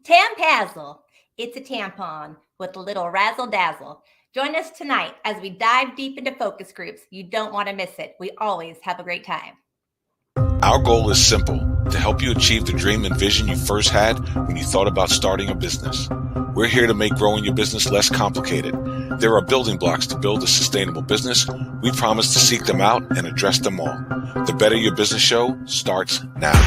Tampazzle. It's a tampon with a little razzle dazzle. Join us tonight as we dive deep into focus groups. You don't want to miss it. We always have a great time. Our goal is simple: to help you achieve the dream and vision you first had when you thought about starting a business. We're here to make growing your business less complicated. There are building blocks to build a sustainable business. We promise to seek them out and address them all. The Better Your Business Show starts now.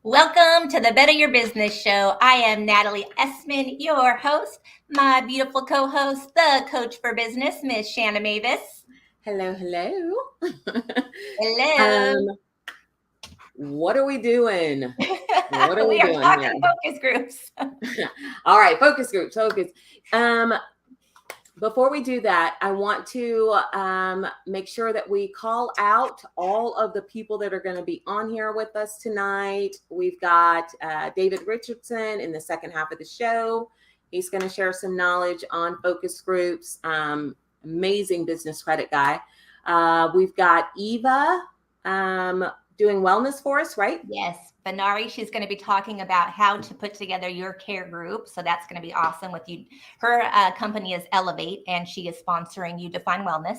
Welcome to the Better Your Business Show. I am Natalie Essman, your host. My beautiful co-host, the coach for business, Miss Shanna Mavis. Hello. Hello. What are we doing? What are we are doing talking here? focus groups. All right, focus groups. Before we do that, I want to make sure that we call out all of the people that are going to be on here with us tonight. We've got David Richardson in the second half of the show. He's going to share some knowledge on focus groups. Amazing business credit guy. We've got Eva doing wellness for us, right? Yes. Benari, she's going to be talking about how to put together your care group. So that's going to be awesome with you. Her company is Elevate, and she is sponsoring You Define Wellness.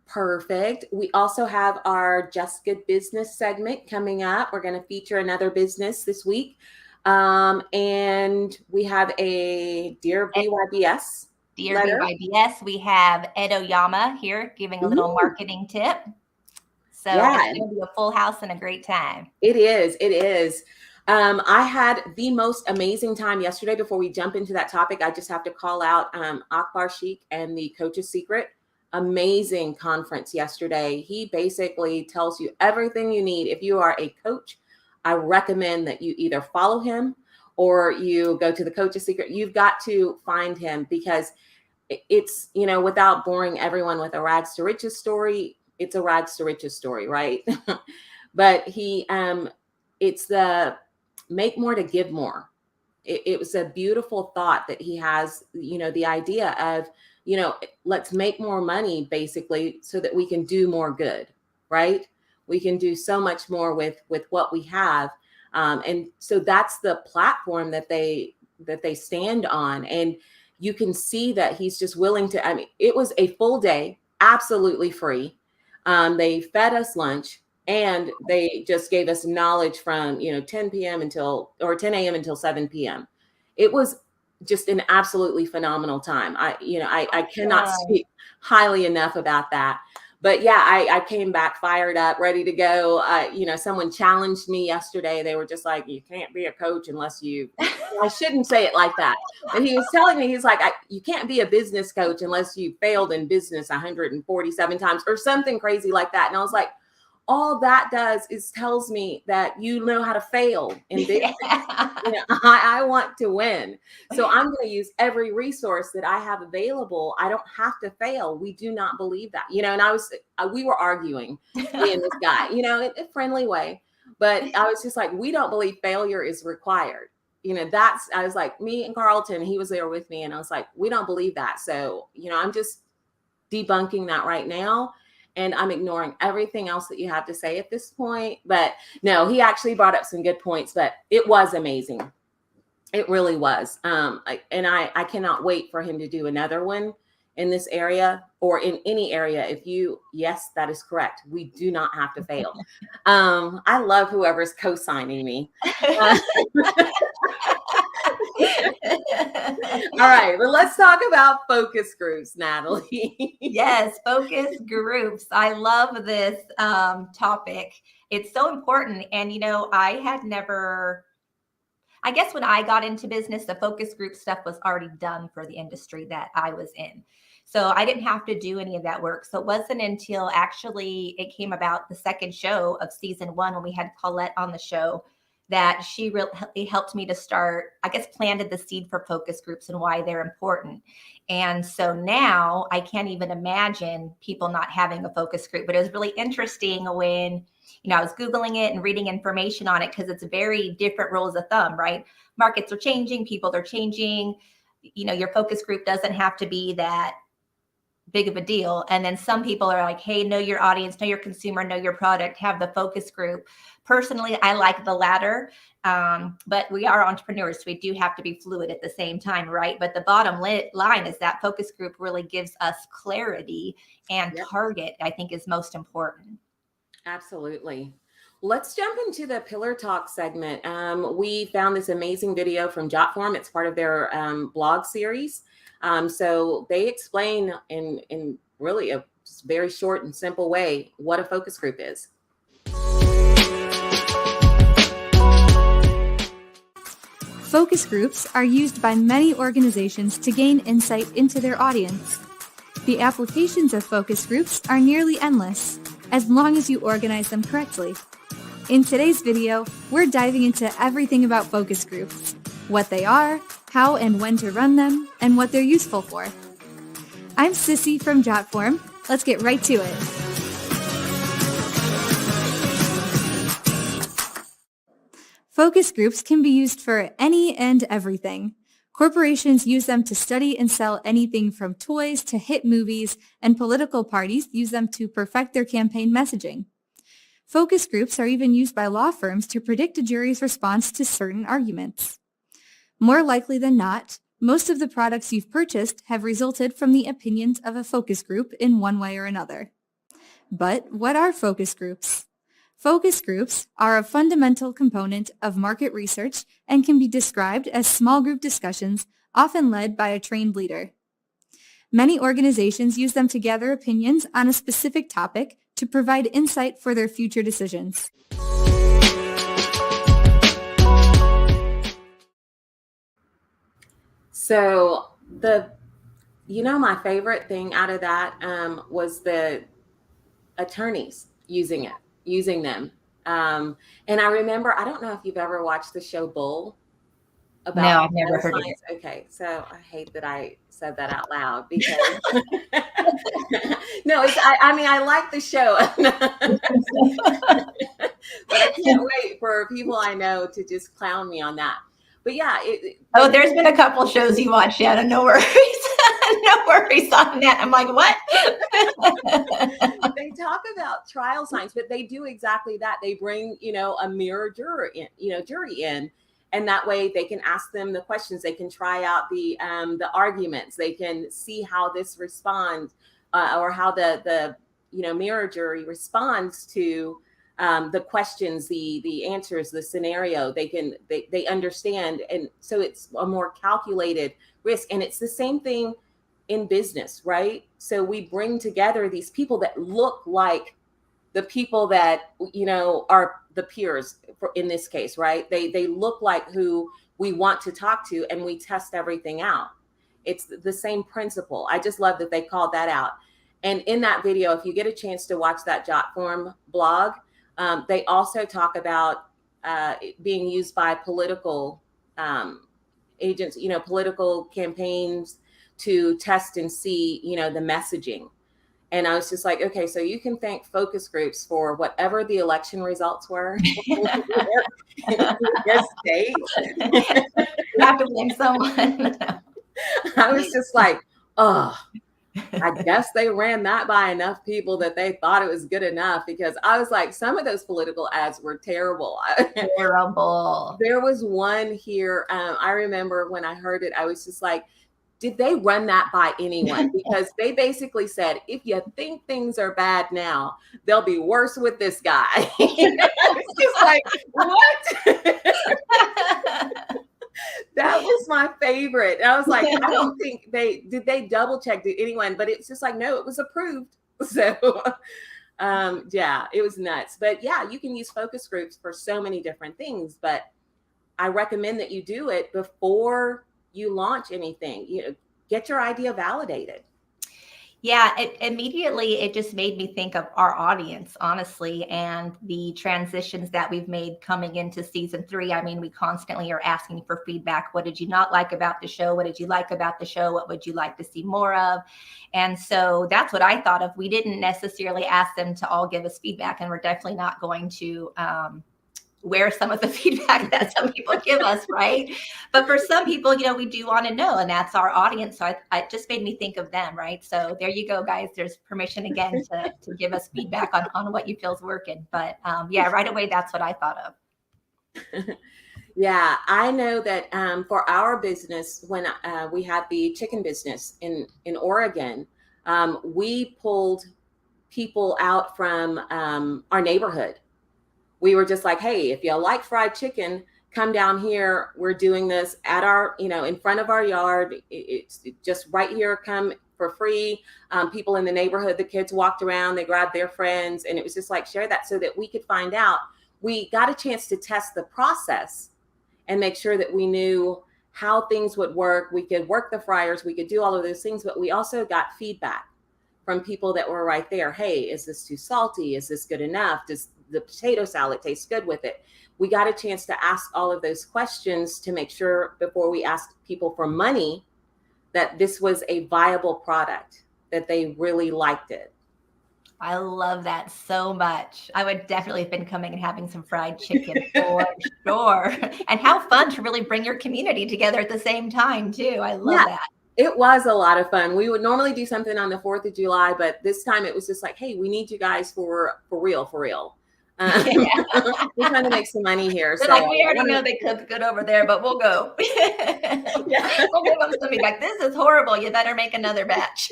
Perfect. We also have our Just Good Business segment coming up. We're going to feature another business this week. And we have a Dear BYBS. Dear BYBS, we have Ed Oyama here giving a little marketing tip. So it's going to be a full house and a great time. It is. I had the most amazing time yesterday. Before we jump into that topic, I just have to call out Akbar Sheikh and the Coach's Secret. Amazing conference yesterday. He basically tells you everything you need. If you are a coach, I recommend that you either follow him or you go to the Coach's Secret. You've got to find him because it's, without boring everyone with a rags to riches story, it's a rags to riches story, right? But it's the make more to give more. It was a beautiful thought that he has, the idea of, let's make more money basically so that we can do more good, right? We can do so much more with what we have. And so that's the platform that they stand on. And you can see that he's just willing to, it was a full day, absolutely free. They fed us lunch and they just gave us knowledge from, 10 p.m. until 10 a.m. until 7 p.m. It was just an absolutely phenomenal time. I cannot speak highly enough about that. But yeah, I came back fired up, ready to go. Someone challenged me yesterday. They were just like, you can't be a coach unless you, I shouldn't say it like that. And he was telling me, he's like, you can't be a business coach unless you failed in business 147 times or something crazy like that. And I was like, all that does is tells me that you know how to fail in business. I want to win. So I'm going to use every resource that I have available. I don't have to fail. We do not believe that, and we were arguing, me and this guy, in a friendly way, but I was just like, we don't believe failure is required. I was like, me and Carlton, he was there with me. And I was like, we don't believe that. So, I'm just debunking that right now. And I'm ignoring everything else that you have to say at this point. But no, he actually brought up some good points, but it was amazing. It really was. I cannot wait for him to do another one in this area or in any area. Yes, that is correct. We do not have to fail. I love whoever's co-signing me. All right, but let's talk about focus groups, Natalie. Yes, focus groups. I love this topic. It's so important. And, I guess when I got into business, the focus group stuff was already done for the industry that I was in. So I didn't have to do any of that work. So it wasn't until actually it came about the second show of season 1 when we had Paulette on the show that she really helped me to start, I guess, planted the seed for focus groups and why they're important. And so now I can't even imagine people not having a focus group. But it was really interesting when, I was Googling it and reading information on it, because it's very different rules of thumb, right? Markets are changing, people are changing. Your focus group doesn't have to be that big of a deal. And then some people are like, hey, know your audience, know your consumer, know your product, have the focus group. Personally, I like the latter, but we are entrepreneurs, so we do have to be fluid at the same time, right? But the bottom line is that focus group really gives us clarity, and target, I think, is most important. Absolutely. Let's jump into the Pillar Talk segment. We found this amazing video from Jotform. It's part of their blog series. So they explain in really a very short and simple way what a focus group is. Focus groups are used by many organizations to gain insight into their audience. The applications of focus groups are nearly endless, as long as you organize them correctly. In today's video, we're diving into everything about focus groups, what they are, how and when to run them, and what they're useful for. I'm Sissy from Jotform. Let's get right to it. Focus groups can be used for any and everything. Corporations use them to study and sell anything from toys to hit movies, and political parties use them to perfect their campaign messaging. Focus groups are even used by law firms to predict a jury's response to certain arguments. More likely than not, most of the products you've purchased have resulted from the opinions of a focus group in one way or another. But what are focus groups? Focus groups are a fundamental component of market research and can be described as small group discussions, often led by a trained leader. Many organizations use them to gather opinions on a specific topic to provide insight for their future decisions. So my favorite thing out of that was the attorneys using them. And I remember, I don't know if you've ever watched the show Bull. No, I've never heard of it. Okay, so I hate that I said that out loud because no, I like the show, but I can't wait for people I know to just clown me on that. But yeah, there's been a couple shows you watched, Shannon. No worries. No worries on that. I'm like, what? They talk about trial signs, but they do exactly that. They bring, a mirror jury in, and that way they can ask them the questions. They can try out the arguments. They can see how this responds, or how the mirror jury responds to the questions, the answers, the scenario. They understand, and so it's a more calculated risk. And it's the same thing in business, right? So we bring together these people that look like the people that are the peers in this case, right? They look like who we want to talk to, and we test everything out. It's the same principle. I just love that they called that out. And in that video, if you get a chance to watch that Jotform blog, they also talk about being used by political agents, political campaigns to test and see, the messaging. And I was just like, okay, so you can thank focus groups for whatever the election results were in your state. You have to blame someone. I was just like, oh, I guess they ran that by enough people that they thought it was good enough, because I was like, some of those political ads were terrible. Terrible. There was one here. I remember when I heard it, I was just like, did they run that by anyone? Because they basically said, if you think things are bad now, they'll be worse with this guy. It's just like, what? That was my favorite. And I was like, I don't think they double check, did anyone? But it's just like, no, it was approved. So it was nuts. But yeah, you can use focus groups for so many different things, but I recommend that you do it before you launch anything. Get your idea validated. Yeah, it just made me think of our audience, honestly, and the transitions that we've made coming into season 3. I mean, we constantly are asking for feedback. What did you not like about the show? What did you like about the show? What would you like to see more of? And so that's what I thought of. We didn't necessarily ask them to all give us feedback, and we're definitely not going to wear some of the feedback that some people give us, right? But for some people, we do want to know, and that's our audience. So it just made me think of them, right? So there you go, guys. There's permission again to give us feedback on what you feel is working. But yeah, right away, that's what I thought of. Yeah, I know that for our business, when we had the chicken business in Oregon, we pulled people out from our neighborhood. We were just like, hey, if you like fried chicken, come down here. We're doing this at our, in front of our yard. It's just right here, come for free. People in the neighborhood, the kids walked around, they grabbed their friends, and it was just like, share that so that we could find out. We got a chance to test the process and make sure that we knew how things would work. We could work the fryers, we could do all of those things, but we also got feedback from people that were right there. Hey, is this too salty? Is this good enough? Does the potato salad taste good with it? We got a chance to ask all of those questions to make sure before we asked people for money that this was a viable product, that they really liked it. I love that so much. I would definitely have been coming and having some fried chicken for sure. And how fun to really bring your community together at the same time too. I love that. It was a lot of fun. We would normally do something on the 4th of July, but this time it was just like, hey, we need you guys for real. We're trying to make some money here. So like, we already know they cook good over there, but we'll go. Yeah. We'll give them some feedback. This is horrible. You better make another batch.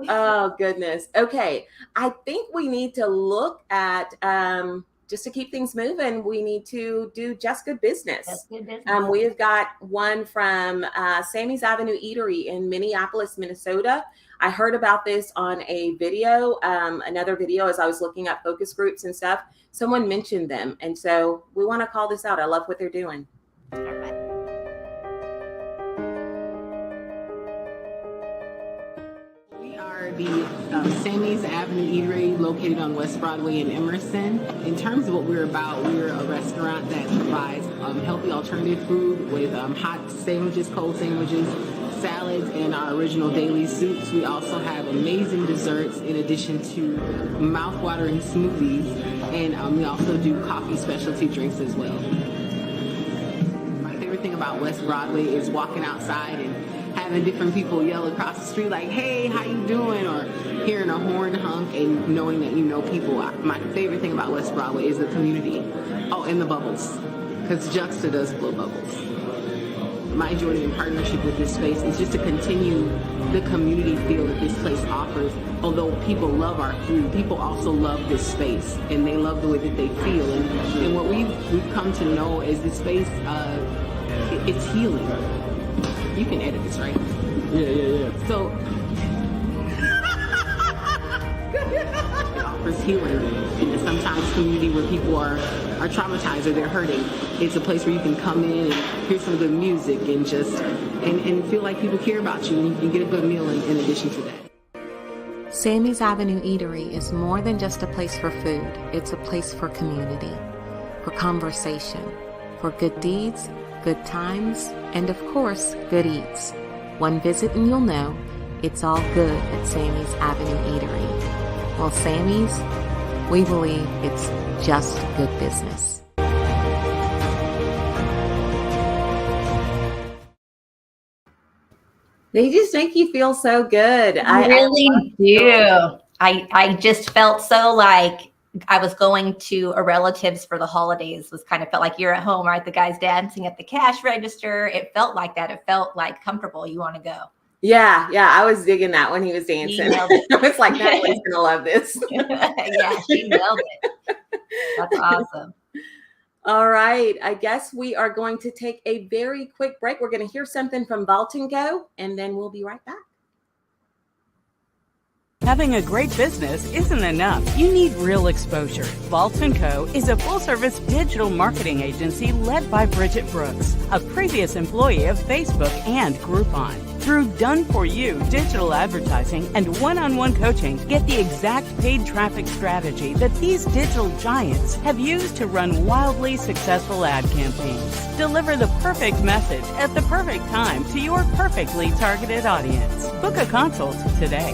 Oh, goodness. Okay. I think we need to look at, just to keep things moving, we need to do Just Good Business. Just Good Business. We have got one from Sammy's Avenue Eatery in Minneapolis, Minnesota. I heard about this on a video, another video as I was looking at focus groups and stuff. Someone mentioned them. And so we want to call this out. I love what they're doing. All right. The Sammy's Avenue Eatery located on West Broadway in Emerson. In terms of what we're about, we're a restaurant that provides healthy alternative food with hot sandwiches, cold sandwiches, salads, and our original daily soups. We also have amazing desserts in addition to mouth-watering smoothies, and we also do coffee specialty drinks as well. My favorite thing about West Broadway is walking outside and having different people yell across the street like, hey, how you doing? Or hearing a horn honk and knowing that you know people. My favorite thing about West Broadway is the community. Oh, and the bubbles, because Juxta does blow bubbles. My journey in partnership with this space is just to continue the community feel that this place offers. Although people love our food, people also love this space, and they love the way that they feel. And what we've come to know is this space, it's healing. You can edit this, right? Yeah. So it offers healing in sometimes community where people are traumatized or they're hurting. It's a place where you can come in and hear some good music and just and feel like people care about you, and you can get a good meal in addition to that. Sammy's Avenue Eatery is more than just a place for food. It's a place for community, for conversation, for good deeds, good times, and of course, good eats. One visit and you'll know it's all good at Sammy's Avenue Eatery. Well, Sammy's, we believe it's just good business. They just make you feel so good. I really do. I just felt so like I was going to a relative's for the holidays. Felt like you're at home, right? The guy's dancing at the cash register. It felt like that. It felt like comfortable. You want to go. Yeah. I was digging that when he was dancing. I was like, Natalie's gonna love this. Yeah, she nailed it. That's awesome. All right. I guess we are going to take a very quick break. We're going to hear something from Vault & Go, and then we'll be right back. Having a great business isn't enough. You need real exposure. Vault & Co. is a full-service digital marketing agency led by Bridget Brooks, a previous employee of Facebook and Groupon. Through done-for-you digital advertising and one-on-one coaching, get the exact paid traffic strategy that these digital giants have used to run wildly successful ad campaigns. Deliver the perfect message at the perfect time to your perfectly targeted audience. Book a consult today.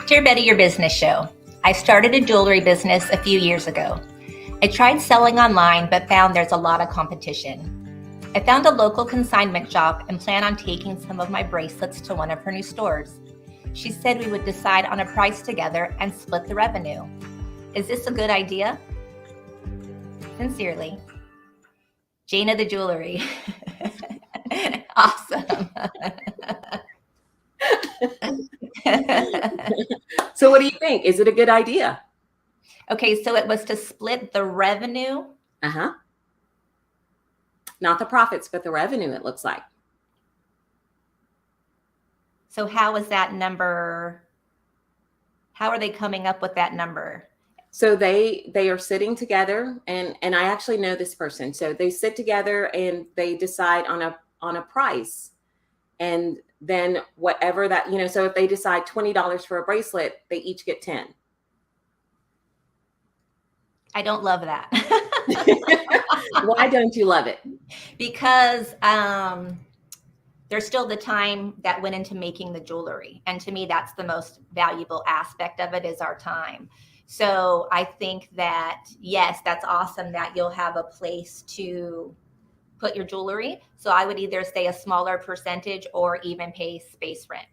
Dear Betty, Your Business Show. I started a jewelry business a few years ago. I tried selling online, but found there's a lot of competition. I found a local consignment shop and plan on taking some of my bracelets to one of her new stores. She said we would decide on a price together and split the revenue. Is this a good idea? Sincerely, Jana the Jewelry. Awesome. So what do you think? Is it a good idea? Okay, so it was to split the revenue. Uh-huh. Not the profits, but the revenue, it looks like. So how is that number? How are they coming up with that number? So they are sitting together, and I actually know this person. So they sit together and they decide on a price. And then whatever that, so if they decide $20 for a bracelet, they each get 10. I don't love that. Why don't you love it? Because there's still the time that went into making the jewelry. And to me, that's the most valuable aspect of it, is our time. So I think that, yes, that's awesome that you'll have a place to put your jewelry. So I would either say a smaller percentage or even pay space rent,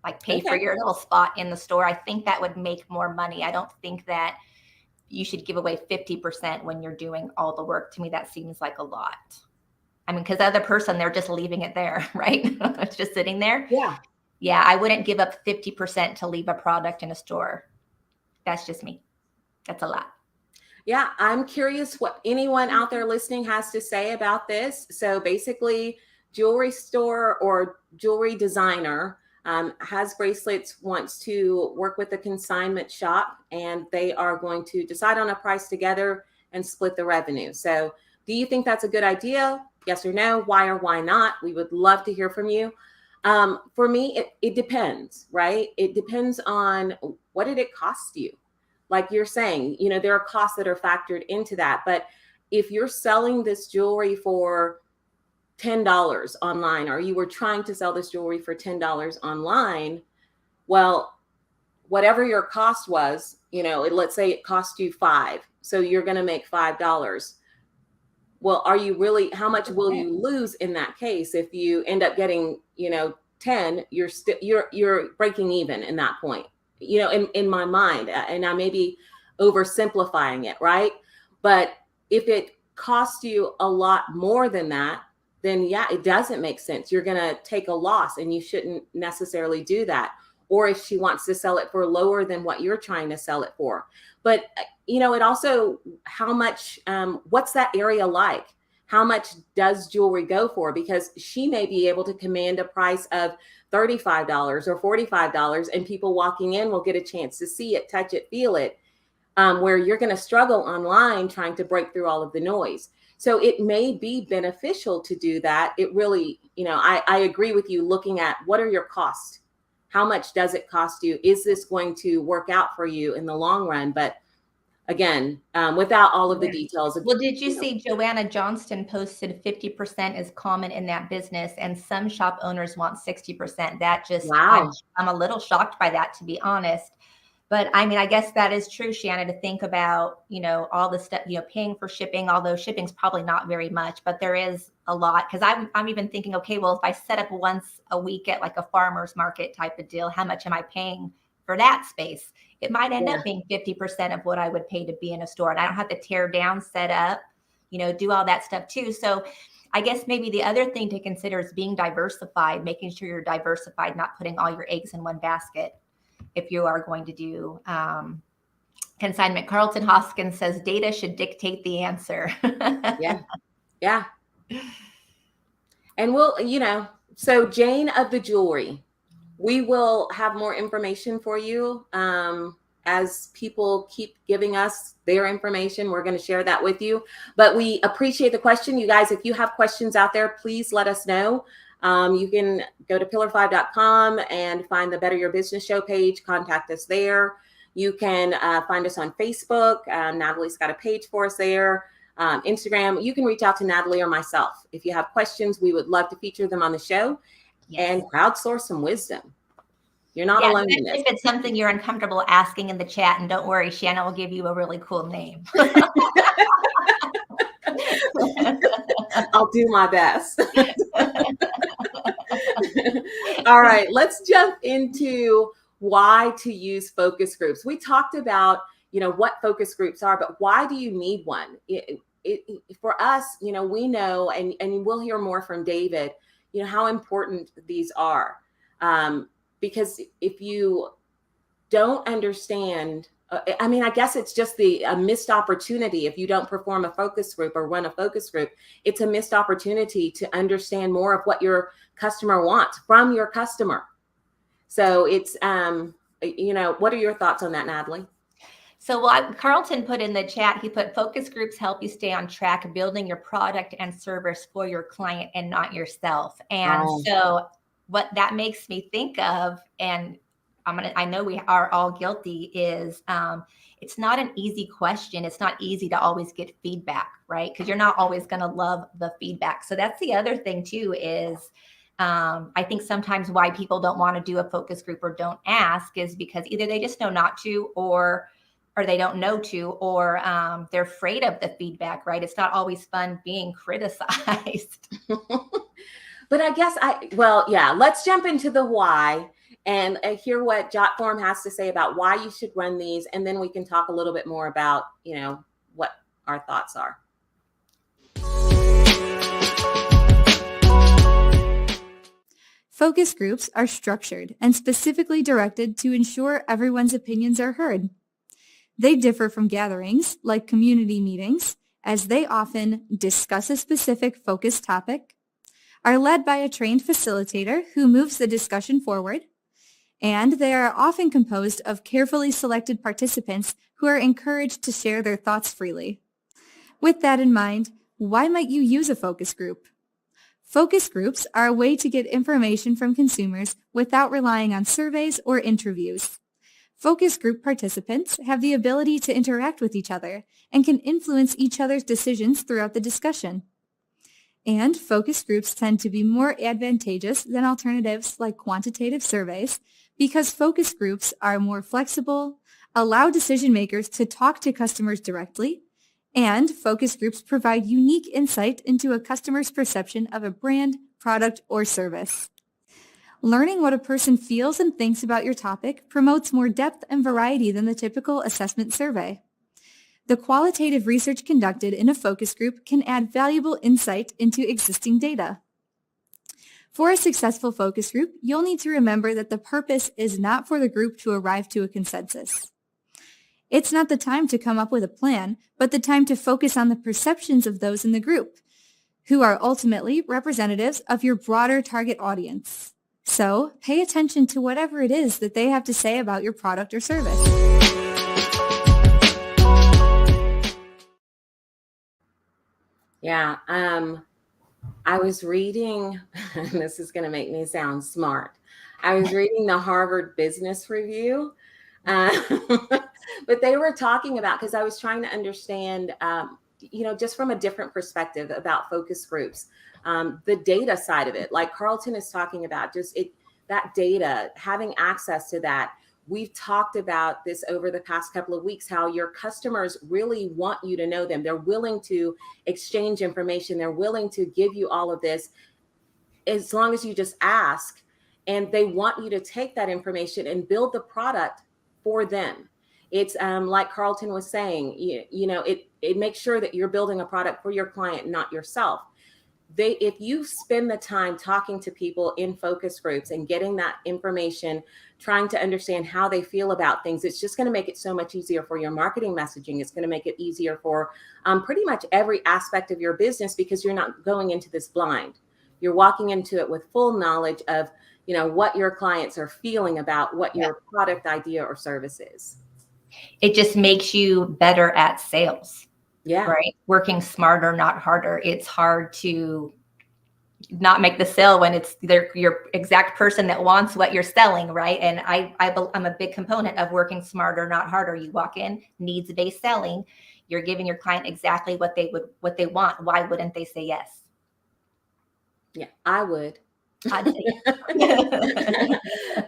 like pay for your little spot in the store. I think that would make more money. I don't think that you should give away 50% when you're doing all the work. To me, that seems like a lot. I mean, because the other person, they're just leaving it there, right? It's just sitting there. Yeah. Yeah, I wouldn't give up 50% to leave a product in a store. That's just me. That's a lot. Yeah, I'm curious what anyone out there listening has to say about this. So basically, jewelry store or jewelry designer has bracelets, wants to work with a consignment shop, and they are going to decide on a price together and split the revenue. So do you think that's a good idea? Yes or no? Why or why not? We would love to hear from you. For me, it depends, right? It depends on what did it cost you? Like you're saying, there are costs that are factored into that. But if you're selling this jewelry for $10 online, or you were trying to sell this jewelry for $10 online, well, whatever your cost was, let's say it cost you $5. So you're going to make $5. Well, are you really, how much will you lose in that case? If you end up getting, 10, you're breaking even in that point. In my mind, and I may be oversimplifying it, right? But if it costs you a lot more than that, then yeah, it doesn't make sense. You're going to take a loss, and you shouldn't necessarily do that. Or if she wants to sell it for lower than what you're trying to sell it for. But, it also, how much, what's that area like? How much does jewelry go for? Because she may be able to command a price of $35 or $45, and people walking in will get a chance to see it, touch it, feel it, where you're going to struggle online trying to break through all of the noise. So it may be beneficial to do that. It really, I agree with you, looking at what are your costs? How much does it cost you? Is this going to work out for you in the long run? But again, without all of the details. Well, did you see Joanna Johnston posted 50% is common in that business, and some shop owners want 60%. That just, wow. I'm a little shocked by that, to be honest. But I mean, I guess that is true, Shanna, to think about, all the stuff, paying for shipping, although shipping's probably not very much, but there is a lot. Because I'm even thinking, okay, well, if I set up once a week at like a farmer's market type of deal, how much am I paying for that space? It might end up being 50% of what I would pay to be in a store. And I don't have to tear down, set up, do all that stuff too. So I guess maybe the other thing to consider is being diversified, making sure you're diversified, not putting all your eggs in one basket if you are going to do consignment. Carlton Hoskins says data should dictate the answer. Yeah. And we'll, so Jane of the Jewelry, we will have more information for you as people keep giving us their information, we're going to share that with you. But we appreciate the question. You guys, if you have questions out there, please let us know. You can go to pillar5.com and find the Better Your Business Show page. Contact us there. You can find us on Facebook. Natalie's got a page for us there. Instagram. You can reach out to Natalie or myself. If you have questions, we would love to feature them on the show and crowdsource some wisdom. You're not alone in this. If it's something you're uncomfortable asking in the chat, and don't worry, Shannon will give you a really cool name. I'll do my best. All right, let's jump into why to use focus groups. We talked about, what focus groups are, but why do you need one? For us, we know, and we'll hear more from David, how important these are. Because if you don't understand, I guess it's just a missed opportunity. If you don't perform a focus group or run a focus group, it's a missed opportunity to understand more of what your customer wants from your customer. So it's, what are your thoughts on that, Natalie? So Carlton put in the chat, he put focus groups help you stay on track, building your product and service for your client and not yourself. And so what that makes me think of, and I know we are all guilty, is it's not an easy question. It's not easy to always get feedback, right? Because you're not always going to love the feedback. So that's the other thing too, is I think sometimes why people don't want to do a focus group or don't ask is because either they just know not to, or they don't know to, or they're afraid of the feedback, right? It's not always fun being criticized. But I guess let's jump into the why and hear what Jotform has to say about why you should run these. And then we can talk a little bit more about, what our thoughts are. Focus groups are structured and specifically directed to ensure everyone's opinions are heard. They differ from gatherings like community meetings, as they often discuss a specific focus topic, are led by a trained facilitator who moves the discussion forward, and they are often composed of carefully selected participants who are encouraged to share their thoughts freely. With that in mind, why might you use a focus group? Focus groups are a way to get information from consumers without relying on surveys or interviews. Focus group participants have the ability to interact with each other and can influence each other's decisions throughout the discussion. And focus groups tend to be more advantageous than alternatives like quantitative surveys because focus groups are more flexible, allow decision makers to talk to customers directly, and focus groups provide unique insight into a customer's perception of a brand, product, or service. Learning what a person feels and thinks about your topic promotes more depth and variety than the typical assessment survey. The qualitative research conducted in a focus group can add valuable insight into existing data. For a successful focus group, you'll need to remember that the purpose is not for the group to arrive to a consensus. It's not the time to come up with a plan, but the time to focus on the perceptions of those in the group, who are ultimately representatives of your broader target audience. So, pay attention to whatever it is that they have to say about your product or service. Yeah, I was reading, and this is going to make me sound smart. I was reading the Harvard Business Review, but they were talking about, because I was trying to understand, just from a different perspective about focus groups, the data side of it, like Carlton is talking about, that data, having access to that. We've talked about this over the past couple of weeks, how your customers really want you to know them. They're willing to exchange information. They're willing to give you all of this as long as you just ask. And they want you to take that information and build the product for them. It's like Carlton was saying, it makes sure that you're building a product for your client, not yourself. If you spend the time talking to people in focus groups and getting that information, trying to understand how they feel about things, it's just going to make it so much easier for your marketing messaging. It's going to make it easier for pretty much every aspect of your business, because you're not going into this blind. You're walking into it with full knowledge of, what your clients are feeling about what your product idea or service is. It just makes you better at sales, Yeah. right? Working smarter, not harder. It's hard to not make the sale when it's your exact person that wants what you're selling, right? And I'm a big component of working smarter, not harder. You walk in, needs-based selling. You're giving your client exactly what they want. Why wouldn't they say yes? Yeah, I would. I'd say yes.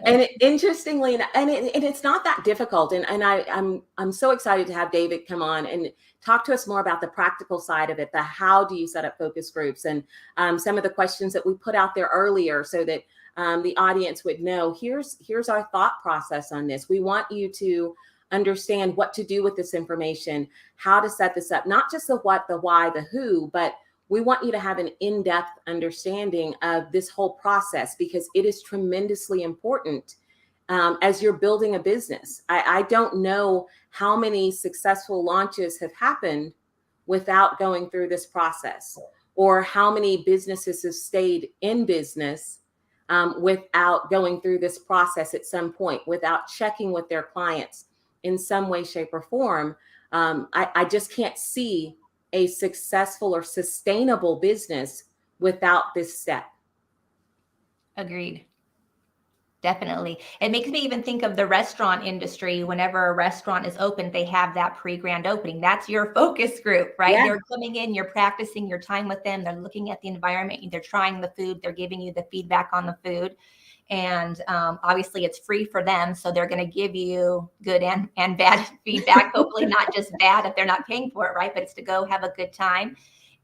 And interestingly, and it's not that difficult. And I'm so excited to have David come on and talk to us more about the practical side of it. The how do you set up focus groups, and some of the questions that we put out there earlier, so that the audience would know here's our thought process on this. We want you to understand what to do with this information, how to set this up, not just the what, the why, the who, but we want you to have an in-depth understanding of this whole process, because it is tremendously important as you're building a business. I don't know how many successful launches have happened without going through this process, or how many businesses have stayed in business without going through this process at some point, without checking with their clients in some way, shape, or form. I just can't see a successful or sustainable business without this step. Agreed. Definitely. It makes me even think of the restaurant industry. Whenever a restaurant is open, they have that pre-grand opening. That's your focus group, right? Yeah. They're coming in, you're practicing your time with them. They're looking at the environment. They're trying the food. They're giving you the feedback on the food. And obviously it's free for them. So they're going to give you good and bad feedback, hopefully not just bad if they're not paying for it, right? But it's to go have a good time.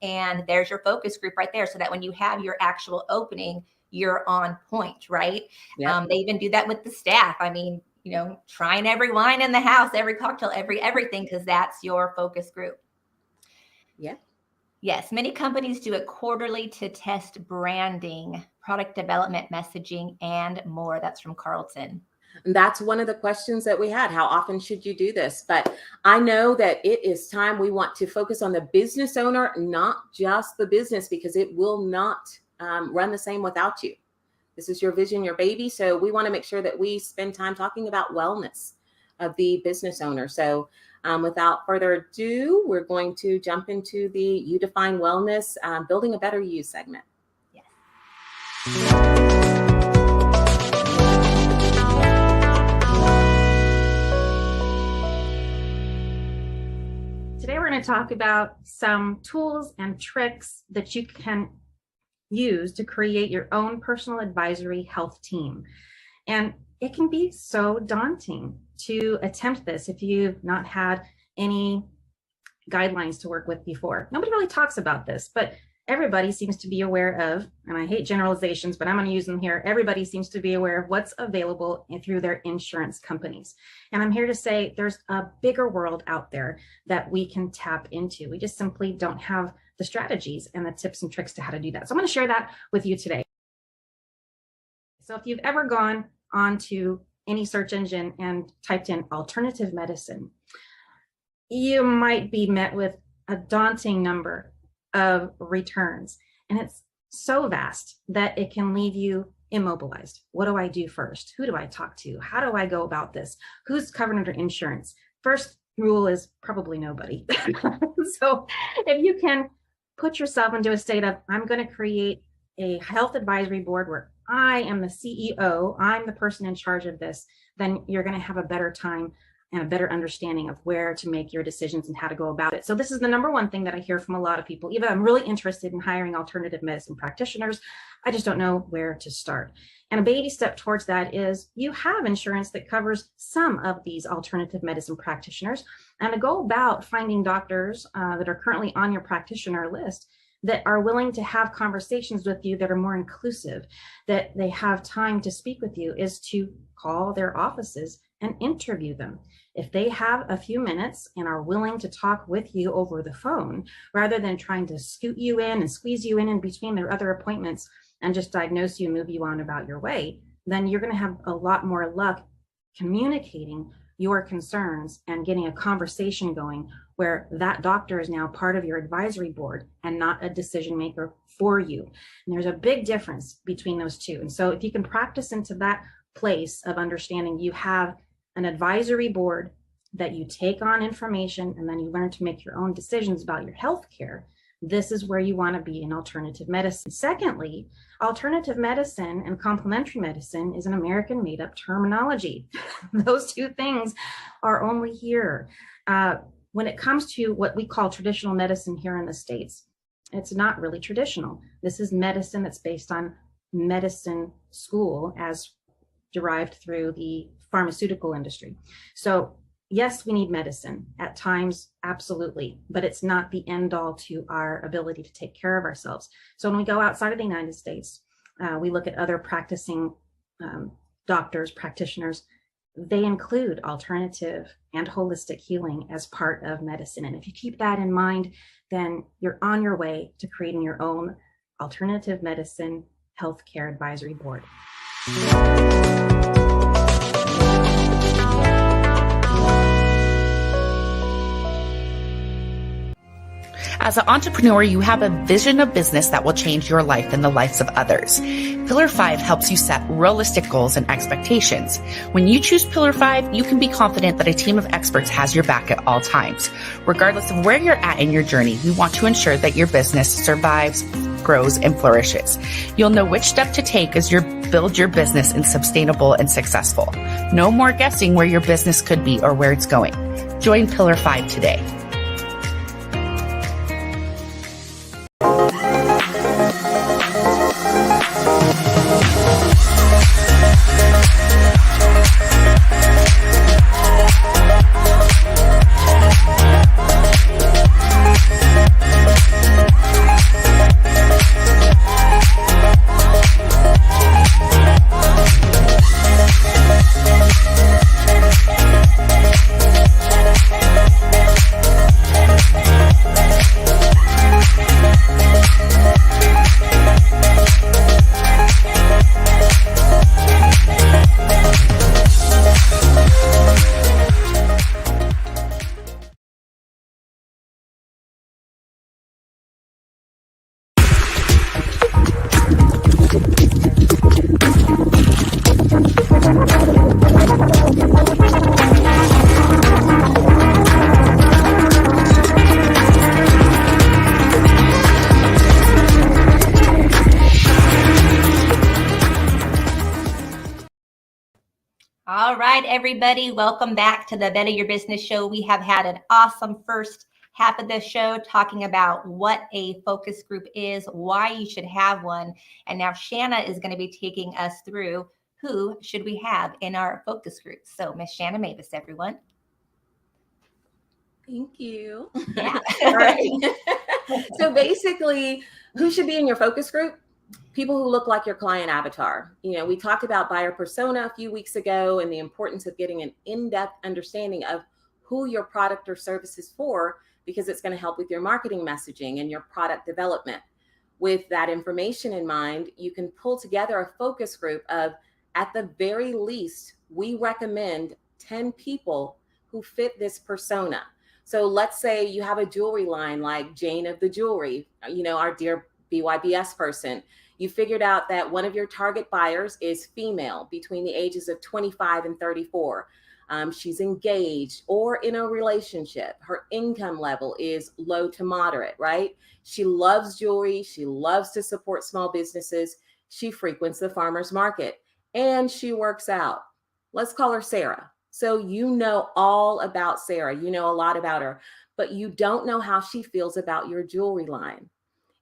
And there's your focus group right there, so that when you have your actual opening, you're on point, right? Yeah. They even do that with the staff. I mean, trying every wine in the house, every cocktail, everything, because that's your focus group. Yeah. Yes, many companies do it quarterly to test branding, product development, messaging, and more. That's from Carlton. And that's one of the questions that we had. How often should you do this? But I know that it is time. We want to focus on the business owner, not just the business, because it will not run the same without you. This is your vision, your baby. So we want to make sure that we spend time talking about wellness of the business owner. So without further ado, we're going to jump into the You Define Wellness, Building a Better You segment. Yes. Today, we're going to talk about some tools and tricks that you can use to create your own personal advisory health team. And it can be so daunting to attempt this if you've not had any guidelines to work with before. Nobody really talks about this, but everybody seems to be aware of, and I hate generalizations, but I'm going to use them here. Everybody seems to be aware of what's available through their insurance companies. And I'm here to say there's a bigger world out there that we can tap into. We just simply don't have the strategies and the tips and tricks to how to do that. So I'm going to share that with you today. So if you've ever gone onto any search engine and typed in alternative medicine, you might be met with a daunting number of returns. And it's so vast that it can leave you immobilized. What do I do first? Who do I talk to? How do I go about this? Who's covered under insurance? First rule is probably nobody. So if you can put yourself into a state of, I'm going to create a health advisory board where I am the CEO, I'm the person in charge of this, then you're going to have a better time and a better understanding of where to make your decisions and how to go about it. So this is the number one thing that I hear from a lot of people. Eva, I'm really interested in hiring alternative medicine practitioners. I just don't know where to start. And a baby step towards that is you have insurance that covers some of these alternative medicine practitioners, and to go about finding doctors that are currently on your practitioner list that are willing to have conversations with you that are more inclusive, that they have time to speak with you, is to call their offices and interview them. If they have a few minutes and are willing to talk with you over the phone, rather than trying to scoot you in and squeeze you in between their other appointments and just diagnose you and move you on about your way, then you're going to have a lot more luck communicating your concerns and getting a conversation going where that doctor is now part of your advisory board and not a decision maker for you. And there's a big difference between those two. And so if you can practice into that place of understanding you have an advisory board that you take on information and then you learn to make your own decisions about your healthcare, this is where you want to be in alternative medicine. Secondly, alternative medicine and complementary medicine is an American made-up terminology. Those two things are only here. When it comes to what we call traditional medicine here in the States, it's not really traditional. This is medicine that's based on medicine school as derived through the pharmaceutical industry. So yes, we need medicine at times, absolutely, but it's not the end all to our ability to take care of ourselves. So when we go outside of the United States, we look at other practicing doctors, practitioners, they include alternative and holistic healing as part of medicine. And if you keep that in mind, then you're on your way to creating your own alternative medicine healthcare advisory board. As an entrepreneur, you have a vision of business that will change your life and the lives of others. Pillar 5 helps you set realistic goals and expectations. When you choose Pillar 5, you can be confident that a team of experts has your back at all times. Regardless of where you're at in your journey, we want to ensure that your business survives, grows, and flourishes. You'll know which step to take as you build your business in sustainable and successful. No more guessing where your business could be or where it's going. Join Pillar 5 today. All right, everybody, welcome back to the Better Your Business Show. We have had an awesome first half of this show talking about what a focus group is, why you should have one. And now Shanna is going to be taking us through who should we have in our focus groups. So Miss Shanna Mavis, everyone. Thank you. Yeah. All right. So basically, who should be in your focus group? People who look like your client avatar. You know, we talked about buyer persona a few weeks ago and the importance of getting an in-depth understanding of who your product or service is for, because it's going to help with your marketing messaging and your product development. With that information in mind, you can pull together a focus group of, at the very least, we recommend 10 people who fit this persona. So let's say you have a jewelry line like Jane of the Jewelry, you know, our dear BYBS person. You figured out that one of your target buyers is female between the ages of 25 and 34. She's engaged or in a relationship. Her income level is low to moderate, right? She loves jewelry. She loves to support small businesses. She frequents the farmer's market and she works out. Let's call her Sarah. So you know all about Sarah. You know a lot about her, but you don't know how she feels about your jewelry line.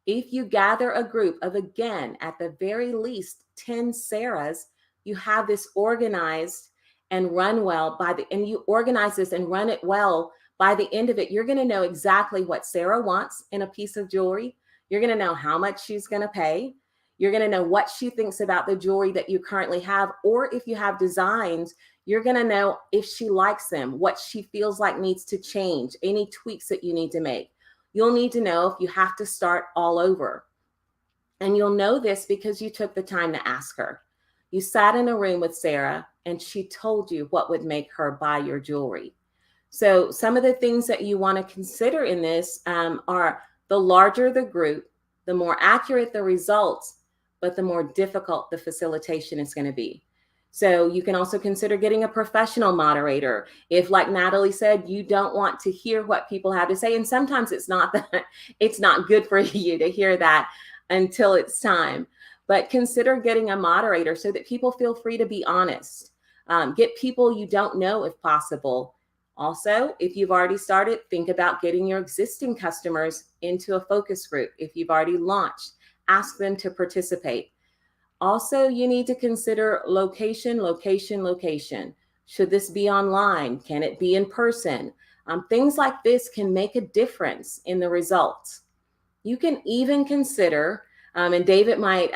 If you gather a group of, again, at the very least 10 Sarahs, you have this organized and run well and you organize this and run it well. By the end of it, you're going to know exactly what Sarah wants in a piece of jewelry. You're going to know how much she's going to pay. You're going to know what she thinks about the jewelry that you currently have, or if you have designs, you're going to know if she likes them, what she feels like needs to change, any tweaks that you need to make. You'll need to know if you have to start all over. And you'll know this because you took the time to ask her. You sat in a room with Sarah and she told you what would make her buy your jewelry. So some of the things that you want to consider in this are the larger the group, the more accurate the results, but the more difficult the facilitation is going to be. So you can also consider getting a professional moderator. If, like Natalie said, you don't want to hear what people have to say, and sometimes it's not that it's not good for you to hear that until it's time, but consider getting a moderator so that people feel free to be honest. Get people you don't know if possible. Also, if you've already started, think about getting your existing customers into a focus group. If you've already launched, ask them to participate. Also, you need to consider location. Should this be online? Can it be in person? Things like this can make a difference in the results. You can even consider, and David might,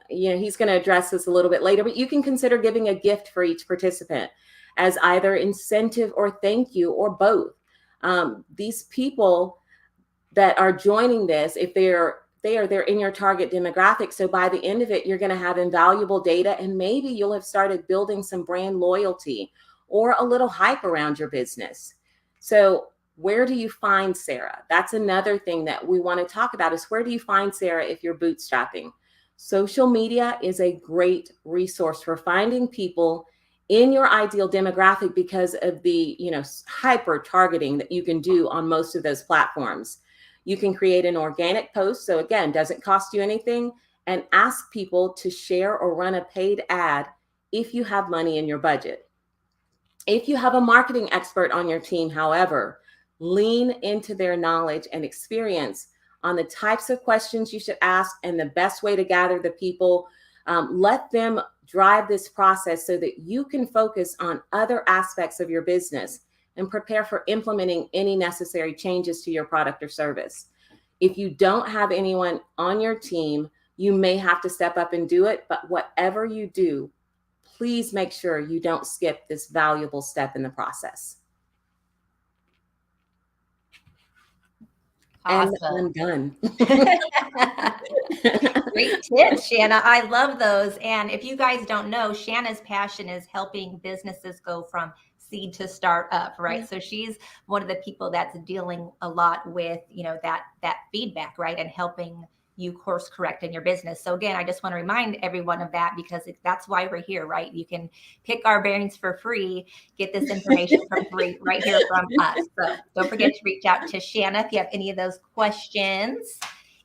he's going to address this a little bit later, but you can consider giving a gift for each participant as either incentive or thank you or both. These people that are joining this, if they're in your target demographic. So by the end of it, you're going to have invaluable data, and maybe you'll have started building some brand loyalty or a little hype around your business. So where do you find Sarah? That's another thing that we want to talk about, is where do you find Sarah if you're bootstrapping? Social media is a great resource for finding people in your ideal demographic because of the, hyper targeting that you can do on most of those platforms. You can create an organic post. So again, doesn't cost you anything, and ask people to share or run a paid ad if you have money in your budget. If you have a marketing expert on your team, however, lean into their knowledge and experience on the types of questions you should ask and the best way to gather the people. Let them drive this process so that you can focus on other aspects of your business and prepare for implementing any necessary changes to your product or service. If you don't have anyone on your team, you may have to step up and do it, but whatever you do, please make sure you don't skip this valuable step in the process. Awesome. And I'm done. Great tips, Shanna. I love those. And if you guys don't know, Shanna's passion is helping businesses go from seed to start up, right? Mm-hmm. So she's one of the people that's dealing a lot with, that feedback, right? And helping you course correct in your business. So again, I just want to remind everyone of that, because that's why we're here, right? You can pick our brains for free, get this information for free right here from us. So don't forget to reach out to Shanna if you have any of those questions.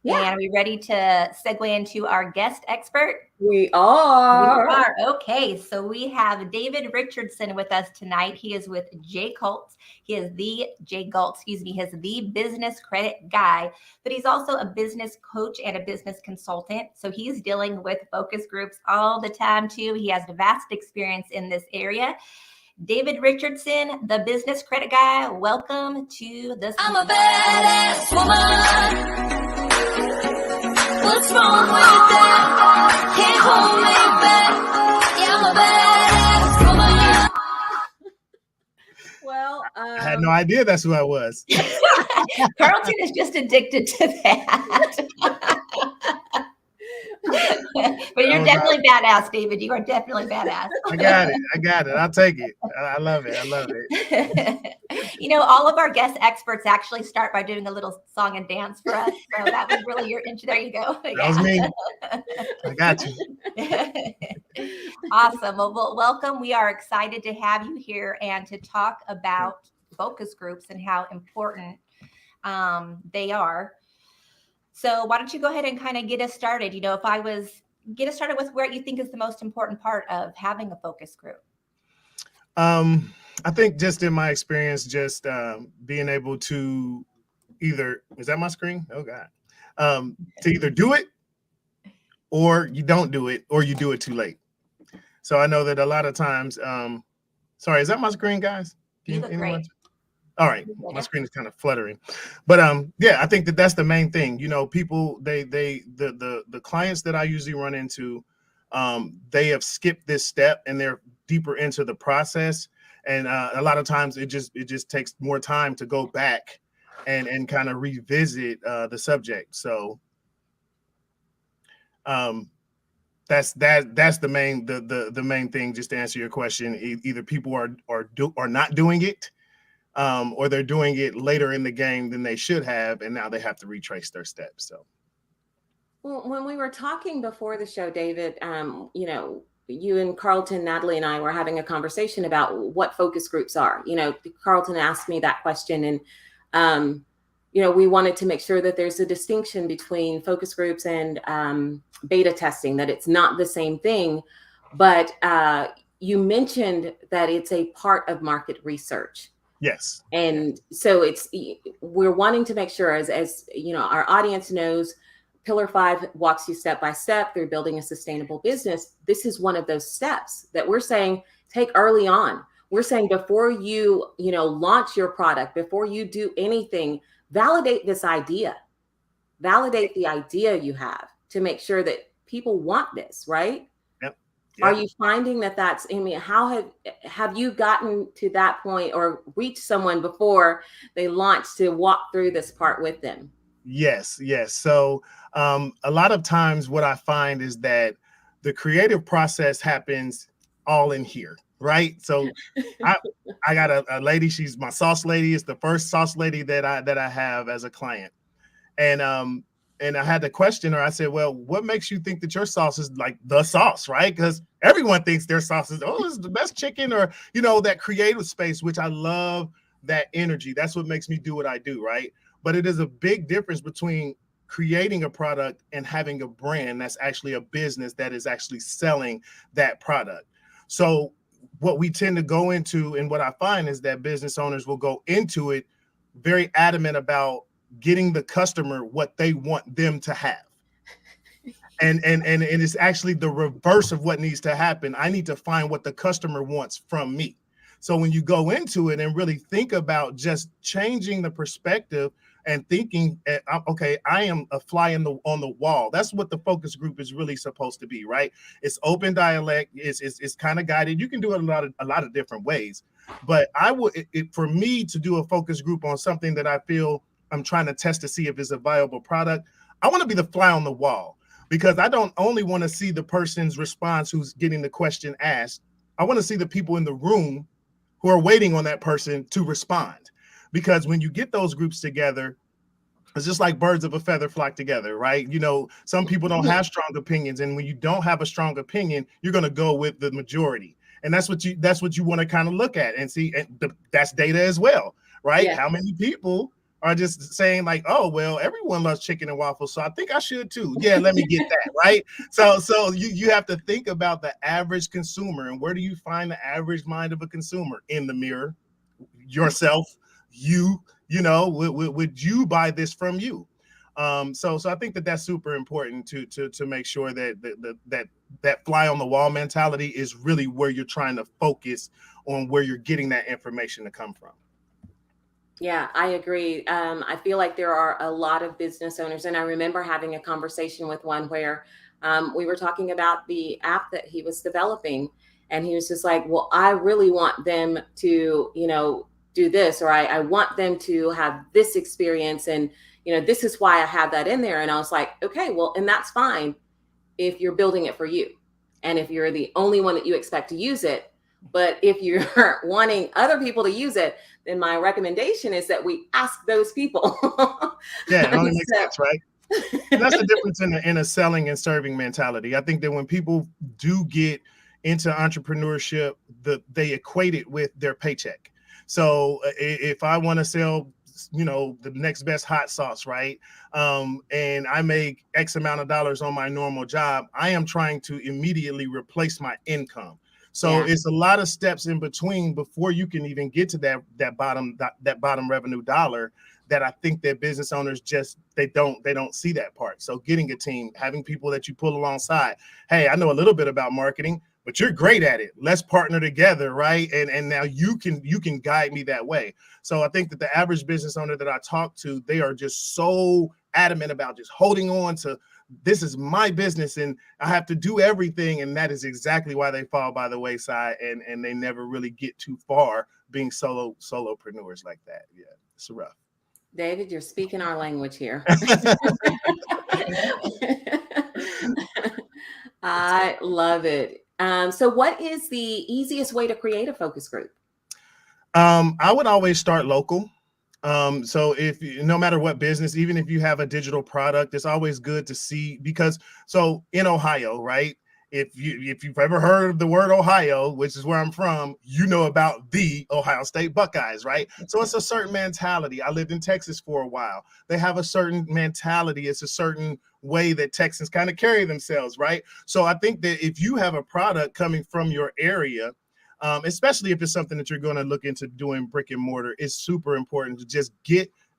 Yeah. And are we ready to segue into our guest expert? We are. Okay. So we have David Richardson with us tonight. He is with Jay Galt. He is the business credit guy, but he's also a business coach and a business consultant. So he's dealing with focus groups all the time too. He has vast experience in this area. David Richardson, the business credit guy. Welcome to the. I'm a badass woman. What's wrong with that? Can't hold me back. Yeah, I'm a badass woman. Well, I had no idea that's who I was. Carlton is just addicted to that. But you're definitely badass, David. You are definitely badass. I got it. I'll take it. I love it. All of our guest experts actually start by doing a little song and dance for us. So that was really your intro. There you go. That was me. I got you. Awesome. Well, welcome. We are excited to have you here and to talk about focus groups and how important they are. So why don't you go ahead and kind of get us started? Get us started with where you think is the most important part of having a focus group. I think just in my experience, just being able to either, is that my screen? Oh God. To either do it or you don't do it, or you do it too late. So I know that a lot of times, sorry, is that my screen, guys? You look great. All right, my screen is kind of fluttering, but I think that's the main thing. People, the clients that I usually run into, they have skipped this step and they're deeper into the process, and a lot of times it just takes more time to go back and kind of revisit the subject. So that's the main thing. Just to answer your question, either people are not doing it. Or they're doing it later in the game than they should have, and now they have to retrace their steps. So, well, when we were talking before the show, David, you and Carlton, Natalie, and I were having a conversation about what focus groups are. Carlton asked me that question, and we wanted to make sure that there's a distinction between focus groups and beta testing, that it's not the same thing. But you mentioned that it's a part of market research. Yes. And so we're wanting to make sure, as our audience knows, Pillar 5 walks you step by step through building a sustainable business. This is one of those steps that we're saying take early on. We're saying before you launch your product, before you do anything, validate this idea. Validate the idea you have to make sure that people want this, right? Yep. Are you finding that's, how have you gotten to that point or reached someone before they launch to walk through this part with them? Yes. So a lot of times what I find is that the creative process happens all in here, right? So I got a lady, she's my sauce lady. It's the first sauce lady that I have as a client. And I had to question her. I said, well, what makes you think that your sauce is like the sauce, right? Because everyone thinks their sauce is, this is the best chicken, or, that creative space, which I love that energy. That's what makes me do what I do, right? But it is a big difference between creating a product and having a brand that's actually a business that is actually selling that product. So what we tend to go into, and what I find is that business owners will go into it very adamant about getting the customer what they want them to have. And it's actually the reverse of what needs to happen. I need to find what the customer wants from me. So when you go into it and really think about just changing the perspective and thinking, okay, I am a fly on the wall. That's what the focus group is really supposed to be, right? It's open dialect. It's kind of guided. You can do it a lot of different ways. But for me to do a focus group on something that I feel I'm trying to test to see if it's a viable product, I want to be the fly on the wall, because I don't only want to see the person's response who's getting the question asked. I want to see the people in the room who are waiting on that person to respond. Because when you get those groups together, it's just like birds of a feather flock together, right? Some people don't have strong opinions. And when you don't have a strong opinion, you're going to go with the majority. And that's what you want to kind of look at and see. And that's data as well, right? Yeah. How many people are just saying like, oh, well, everyone loves chicken and waffles, so I think I should too. Yeah, let me get that, right? So you have to think about the average consumer. And where do you find the average mind of a consumer? In the mirror, yourself, would you buy this from you? So I think that's super important to make sure that fly on the wall mentality is really where you're trying to focus on, where you're getting that information to come from. Yeah, I agree. I feel like there are a lot of business owners, and I remember having a conversation with one where we were talking about the app that he was developing, and he was just like, well, I really want them to, do this, or I want them to have this experience, and, this is why I have that in there. And I was like, okay, well, and that's fine if you're building it for you, and if you're the only one that you expect to use it. But if you're wanting other people to use it, then my recommendation is that we ask those people. Yeah, it only makes sense, right? And that's the difference in a selling and serving mentality. I think that when people do get into entrepreneurship, they equate it with their paycheck. So if I want to sell, the next best hot sauce, right? And I make X amount of dollars on my normal job, I am trying to immediately replace my income. So it's a lot of steps in between before you can even get to that bottom revenue dollar, that I think that business owners they don't see that part. So getting a team, having people that you pull alongside. Hey, I know a little bit about marketing, but you're great at it. Let's partner together, right? And now you can guide me that way. So I think that the average business owner that I talk to, they are just so adamant about just holding on to, this is my business and I have to do everything. And that is exactly why they fall by the wayside, and they never really get too far being solopreneurs like that. Yeah, it's rough. David, you're speaking our language here. I love it. So what is the easiest way to create a focus group? I would always start local. So no matter what business, even if you have a digital product, it's always good to see, because so in Ohio, right, if you've ever heard of the word Ohio, which is where I'm from, you know about the Ohio State Buckeyes, right? So it's a certain mentality. I lived in Texas for a while. They have a certain mentality. It's a certain way that Texans kind of carry themselves, right? So I think that if you have a product coming from your area, especially if it's something that you're going to look into doing brick and mortar, it's super important to just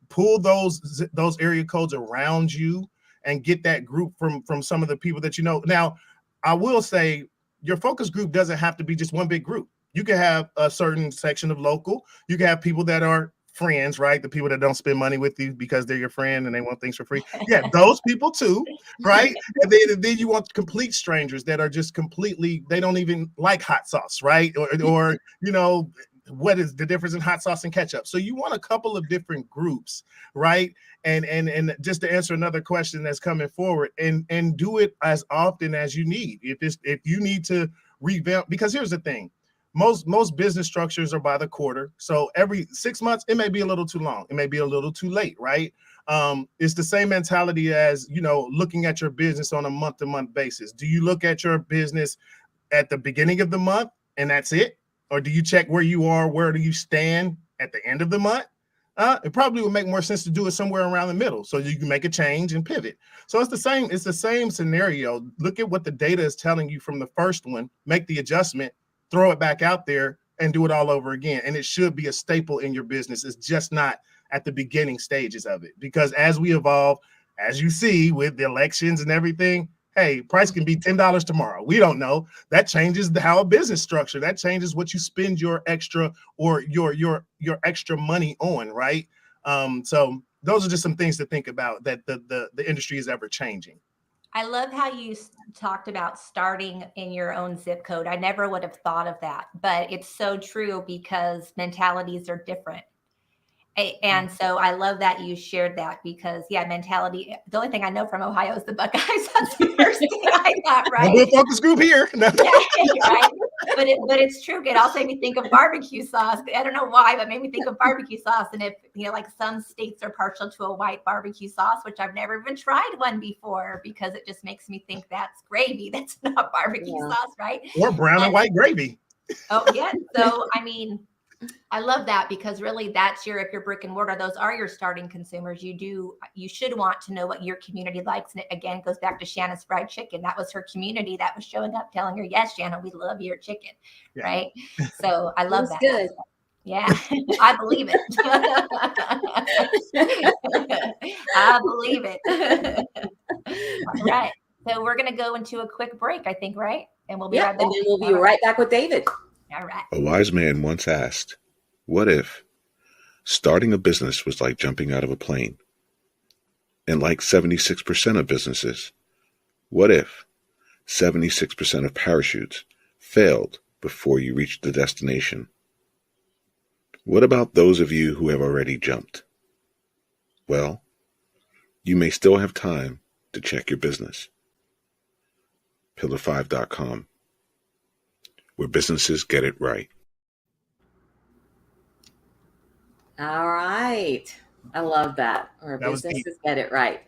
pull those area codes around you and get that group from some of the people that you know. Now, I will say your focus group doesn't have to be just one big group. You can have a certain section of local. You can have people that are friends, right? The people that don't spend money with you because they're your friend and they want things for free. Yeah, those people too, right? And then you want complete strangers that are just completely, they don't even like hot sauce, right? Or you know, what is the difference in hot sauce and ketchup? So you want a couple of different groups, right? And just to answer another question that's coming forward, and do it as often as you need. If you need to revamp, because here's the thing, most business structures are by the quarter. So every 6 months, it may be a little too long. It may be a little too late, right? It's the same mentality as, you know, looking at your business on a month-to-month basis. Do you look at your business at the beginning of the month and that's it? Or do you check where you are, where do you stand at the end of the month? It probably would make more sense to do it somewhere around the middle so you can make a change and pivot. So it's the same scenario. Look at what the data is telling you from the first one, make the adjustment, throw it back out there and do it all over again. And it should be a staple in your business. It's just not at the beginning stages of it, because as we evolve, as you see with the elections and everything, hey, price can be $10 tomorrow. We don't know. That changes how a business structure. That changes what you spend your extra or your extra money on, right? So those are just some things to think about, that the industry is ever changing. I love how you talked about starting in your own zip code. I never would have thought of that, but it's so true because mentalities are different. And so I love that you shared that, because mentality. The only thing I know from Ohio is the Buckeyes. That's the first thing I got, right? We'll focus group here. No. Right. But it's true. It also made me think of barbecue sauce. I don't know why, but made me think of barbecue sauce. And if, you know, like some states are partial to a white barbecue sauce, which I've never even tried one before, because it just makes me think that's gravy. That's not barbecue sauce, right? Or brown and white gravy. Oh, yeah. So, I mean, I love that, because really that's if you're brick and mortar, those are your starting consumers. You should want to know what your community likes. And it again goes back to Shanna's fried chicken. That was her community that was showing up telling her, yes, Shanna, we love your chicken. Yeah. Right. So I love that. Good. Yeah, I believe it. I believe it. All right. So we're going to go into a quick break, I think, right? And we'll be right back. And then we'll be right back with David. All right. A wise man once asked, what if starting a business was like jumping out of a plane? And like 76% of businesses, what if 76% of parachutes failed before you reached the destination? What about those of you who have already jumped? Well, you may still have time to check your business. Pillar5.com, where businesses get it right. All right. I love that. Where That was businesses get it right.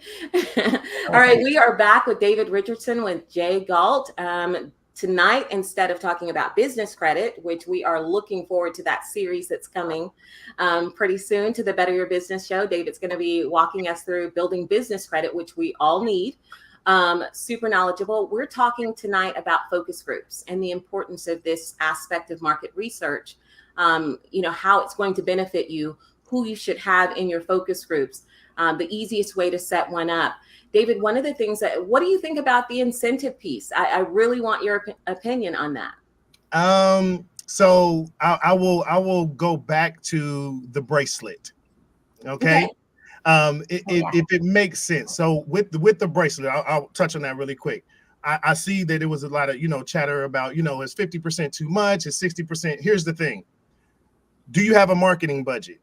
All right. We are back with David Richardson with Jay Galt. Tonight, instead of talking about business credit, which we are looking forward to that series that's coming pretty soon to the Better Your Business show, David's going to be walking us through building business credit, which we all need. Super knowledgeable. We're talking tonight about focus groups and the importance of this aspect of market research, how it's going to benefit you, who you should have in your focus groups, the easiest way to set one up. David, one of the things what do you think about the incentive piece? I really want your opinion on that. So I will go back to the bracelet. Okay. If it makes sense. So with the bracelet, I'll touch on that really quick. I see that it was a lot of, chatter about, is 50% too much? Is 60%? Here's the thing. Do you have a marketing budget?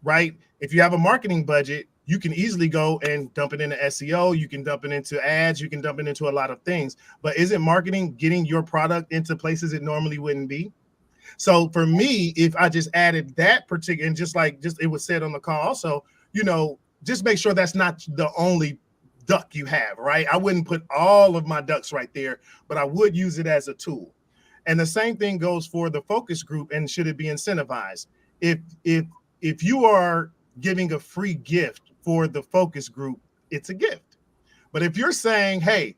Right? If you have a marketing budget, you can easily go and dump it into SEO. You can dump it into ads. You can dump it into a lot of things. But isn't marketing getting your product into places it normally wouldn't be? So for me, if I just added that particular, and just it was said on the call also, just make sure that's not the duck you have, right? I wouldn't put all of my ducks right there, but I would use it as a tool. And the same thing goes for the focus group. And should it be incentivized? If you are giving a free gift for the focus group, it's a gift. But if you're saying, hey,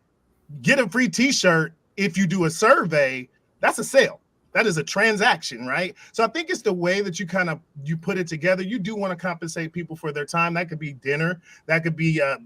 get a free t-shirt if you do a survey, that's a sale. That is a transaction, right? So I think it's the way that you put it together. You do want to compensate people for their time. That could be dinner. That could be, a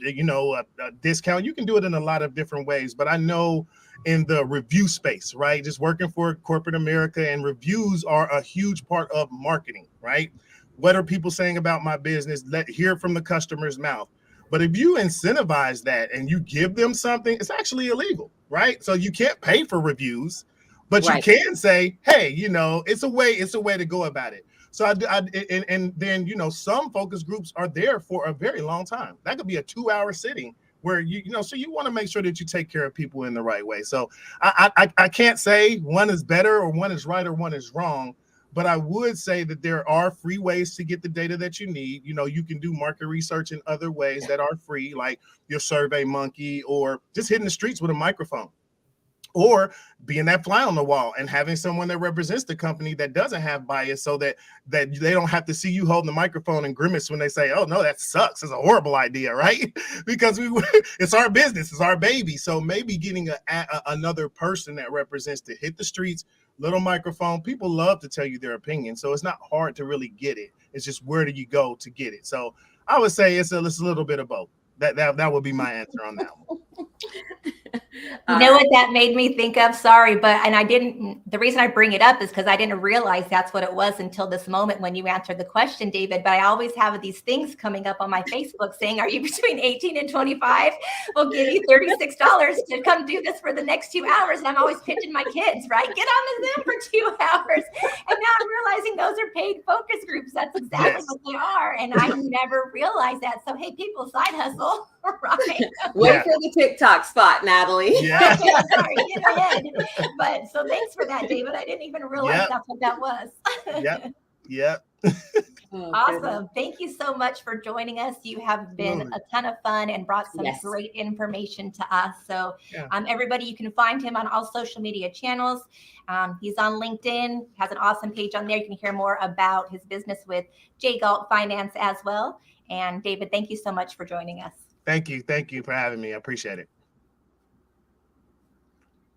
discount. You can do it in a lot of different ways. But I know in the review space, right? Just working for corporate America, and reviews are a huge part of marketing, right? What are people saying about my business? Hear it from the customer's mouth. But if you incentivize that and you give them something, it's actually illegal, right? So you can't pay for reviews, but right. You can say, hey, it's a way to go about it. So and then, some focus groups are there for a very long time. That could be a 2-hour sitting where so you want to make sure that you take care of people in the right way. So I can't say one is better or one is right or one is wrong. But I would say that there are free ways to get the data that you need. You can do market research in other ways that are free, like your Survey Monkey, or just hitting the streets with a microphone, or being that fly on the wall and having someone that represents the company that doesn't have bias, so that they don't have to see you holding the microphone and grimace when they say, oh, no, that sucks. It's a horrible idea, right? Because it's our business. It's our baby. So maybe getting another person that represents to hit the streets, little microphone. People love to tell you their opinion, so it's not hard to really get it. It's just, where do you go to get it? So I would say it's a little bit of both. That would be my answer on that one. You know what that made me think of? Sorry, the reason I bring it up is because I didn't realize that's what it was until this moment when you answered the question, David. But I always have these things coming up on my Facebook saying, are you between 18 and 25? We'll give you $36 to come do this for the next 2 hours. And I'm always pitching my kids, right? Get on the Zoom for 2 hours. And now I'm realizing those are paid focus groups. That's exactly what they are. And I never realized that. So, hey, people, side hustle, right? Wait for the TikTok spot, Natalie. Yeah. Sorry, get ahead. But so thanks for that, David. I didn't even realize that's what that was. Yep. Awesome. Thank you so much for joining us. You have been a ton of fun and brought some great information to us. So everybody, you can find him on all social media channels. He's on LinkedIn, has an awesome page on there. You can hear more about his business with J. Galt Finance as well. And David, thank you so much for joining us. Thank you. Thank you for having me. I appreciate it.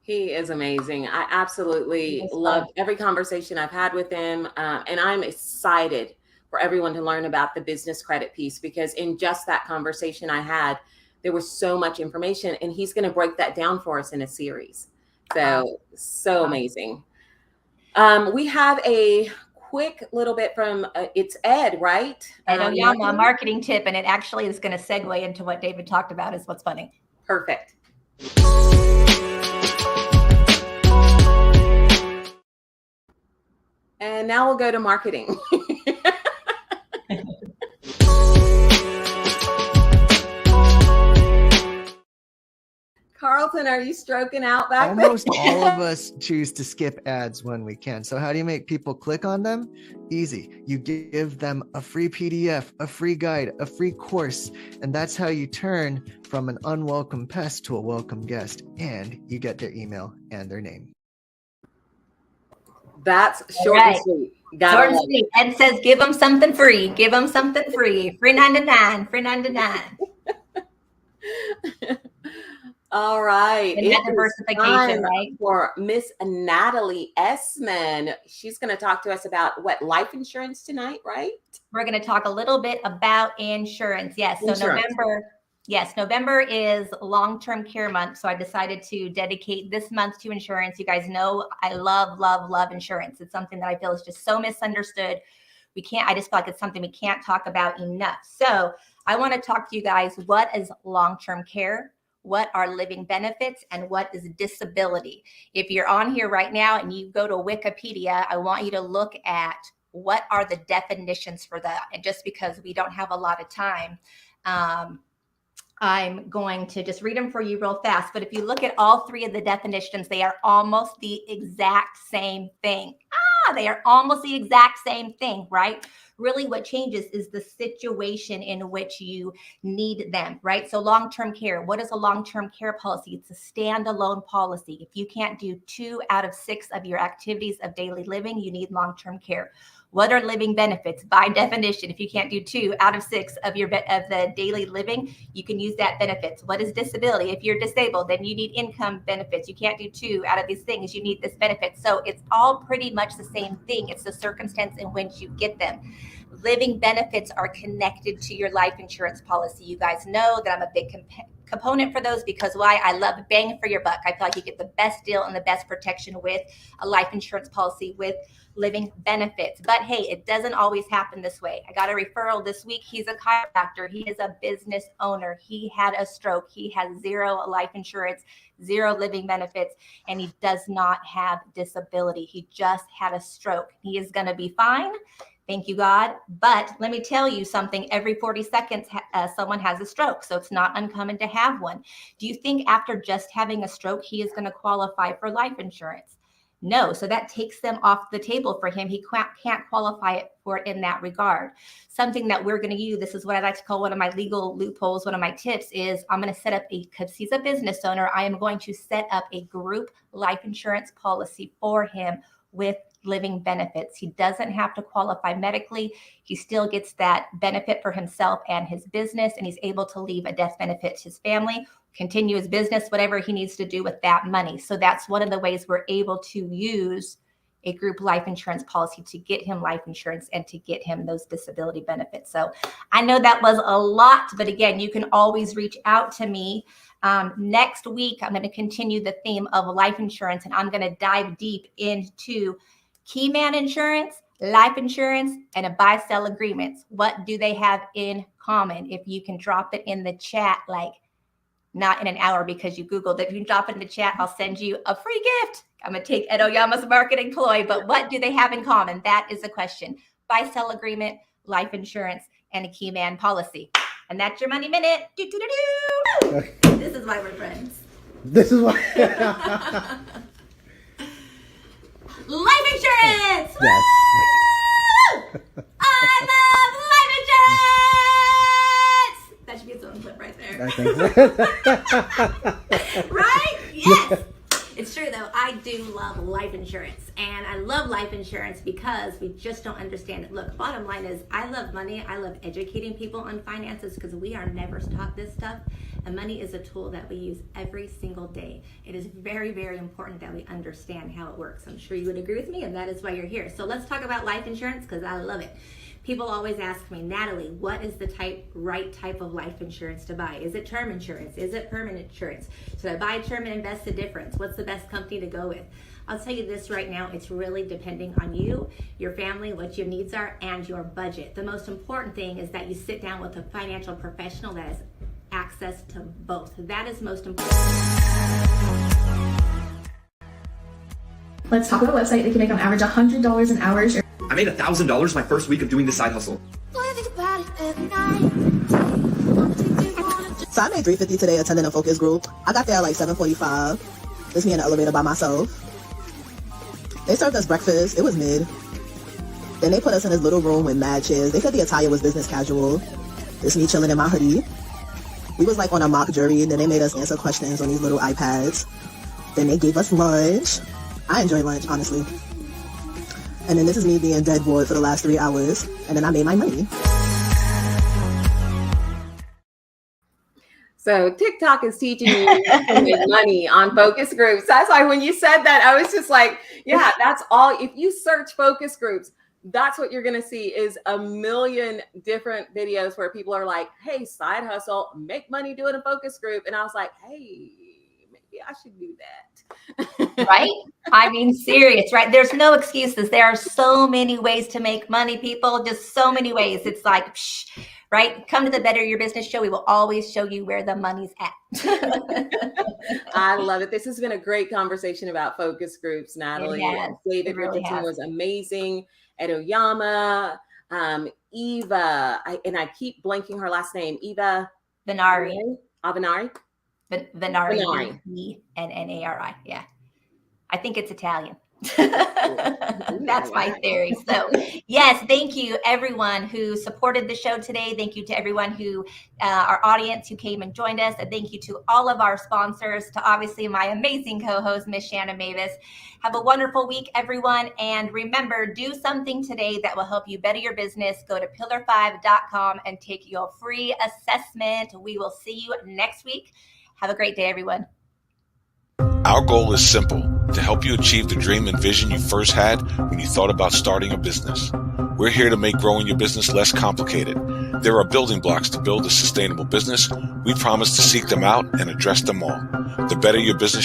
He is amazing. I absolutely loved every conversation I've had with him. And I'm excited for everyone to learn about the business credit piece, because in just that conversation I had, there was so much information, and he's going to break that down for us in a series. So amazing. We have a quick little bit from it's Ed, right? Ed Oyama, marketing tip, and it actually is going to segue into what David talked about, is what's funny. Perfect. And now we'll go to marketing. Carlton, are you stroking out back there? Almost all of us choose to skip ads when we can. So how do you make people click on them? Easy. You give them a free PDF, a free guide, a free course, and that's how you turn from an unwelcome pest to a welcome guest, and you get their email and their name. That's short and sweet. Short and sweet. Ed says, give them something free. Give them something free. Free 99. Free 99. All right. And that diversification, right? For Miss Natalie Essman. She's going to talk to us about life insurance tonight, right? We're going to talk a little bit about insurance. Yes. So November is long-term care month. So I decided to dedicate this month to insurance. You guys know I love, love, love insurance. It's something that I feel is just so misunderstood. I just feel like it's something we can't talk about enough. So I want to talk to you guys. What is long-term care? What are living benefits, and what is disability? If you're on here right now and you go to Wikipedia, I want you to look at what are the definitions for that. And just because we don't have a lot of time, I'm going to just read them for you real fast. But if you look at all three of the definitions, they are almost the exact same thing. They are almost the exact same thing, right? Really what changes is the situation in which you need them, right? So long-term care, what is a long-term care policy? It's a standalone policy. If you can't do 2 out of 6 of your activities of daily living, you need long-term care. What are living benefits? By definition, if you can't do 2 out of 6 of the daily living, you can use that benefits. What is disability? If you're disabled, then you need income benefits. You can't do 2 out of these things. You need this benefit. So it's all pretty much the same thing. It's the circumstance in which you get them. Living benefits are connected to your life insurance policy. You guys know that I'm a big component for those because why? I love bang for your buck. I feel like you get the best deal and the best protection with a life insurance policy with living benefits. But hey, it doesn't always happen this way. I got a referral this week. He's a chiropractor. He is a business owner. He had a stroke. He has 0 life insurance, 0 living benefits, and he does not have disability. He just had a stroke. He is going to be fine. Thank you, God. But let me tell you something. Every 40 seconds, someone has a stroke. So it's not uncommon to have one. Do you think after just having a stroke, he is going to qualify for life insurance? No. So that takes them off the table for him. He can't qualify for it in that regard. Something that we're going to use, this is what I like to call one of my legal loopholes. One of my tips is I'm going to set up because he's a business owner, I am going to set up a group life insurance policy for him with living benefits. He doesn't have to qualify medically. He still gets that benefit for himself and his business, and he's able to leave a death benefit to his family, continue his business, whatever he needs to do with that money. So that's one of the ways we're able to use a group life insurance policy to get him life insurance and to get him those disability benefits. So I know that was a lot, but again, you can always reach out to me. Next week, I'm going to continue the theme of life insurance, and I'm going to dive deep into key man insurance, life insurance, and a buy-sell agreements. What do they have in common? If you can drop it in the chat, like not in an hour because you Googled it. If you can drop it in the chat, I'll send you a free gift. I'm going to take Ed Oyama's marketing ploy, but what do they have in common? That is the question. Buy-sell agreement, life insurance, and a key man policy. And that's your Money Minute. This is why we're friends. This is why. Life insurance! Yes. Woo! I love life insurance! That should be its own clip right there. I think so. Right? Yes! It's true though, I do love life insurance, and I love life insurance because we just don't understand it. Look, bottom line is I love money. I love educating people on finances because we are never taught this stuff, and money is a tool that we use every single day. It is very, very important that we understand how it works. I'm sure you would agree with me, and that is why you're here. So let's talk about life insurance because I love it. People always ask me, Natalie, what is the right type of life insurance to buy? Is it term insurance? Is it permanent insurance? Should I buy term and invest the difference? What's the best company to go with? I'll tell you this right now, it's really depending on you, your family, what your needs are, and your budget. The most important thing is that you sit down with a financial professional that has access to both. That is most important. Let's talk about a website that can make on average $100 an hour. I made $1,000 my first week of doing this side hustle. So I made $350 today attending a focus group. I got there at like 7:45. Just me in the elevator by myself. They served us breakfast. It was mid. Then they put us in this little room with mad chairs. They said the attire was business casual. Just me chilling in my hoodie. We was like on a mock jury. Then they made us answer questions on these little iPads. Then they gave us lunch. I enjoyed lunch, honestly. And then this is me being dead bored for the last 3 hours. And then I made my money. So TikTok is teaching you to make money on focus groups. That's why when you said that, I was just like, yeah, that's all. If you search focus groups, that's what you're going to see is a million different videos where people are like, hey, side hustle, make money doing a focus group. And I was like, hey, maybe I should do that. Right? I mean, serious, right? There's no excuses. There are so many ways to make money, people, just so many ways. It's like, right? Come to the Better Your Business show. We will always show you where the money's at. I love it. This has been a great conversation about focus groups, Natalie. David really Richardson was amazing. Ed Oyama, Eva, I keep blanking her last name. Eva Venari. Avenari? Venari. Vennari. Yeah. I think it's Italian. That's my theory. So yes, thank you everyone who supported the show today. Thank you to everyone who, our audience who came and joined us. And thank you to all of our sponsors, to obviously my amazing co-host, Miss Shannon Mavis. Have a wonderful week, everyone. And remember, do something today that will help you better your business. Go to pillar5.com and take your free assessment. We will see you next week. Have a great day, everyone. Our goal is simple: to help you achieve the dream and vision you first had when you thought about starting a business. We're here to make growing your business less complicated. There are building blocks to build a sustainable business. We promise to seek them out and address them all. The better your business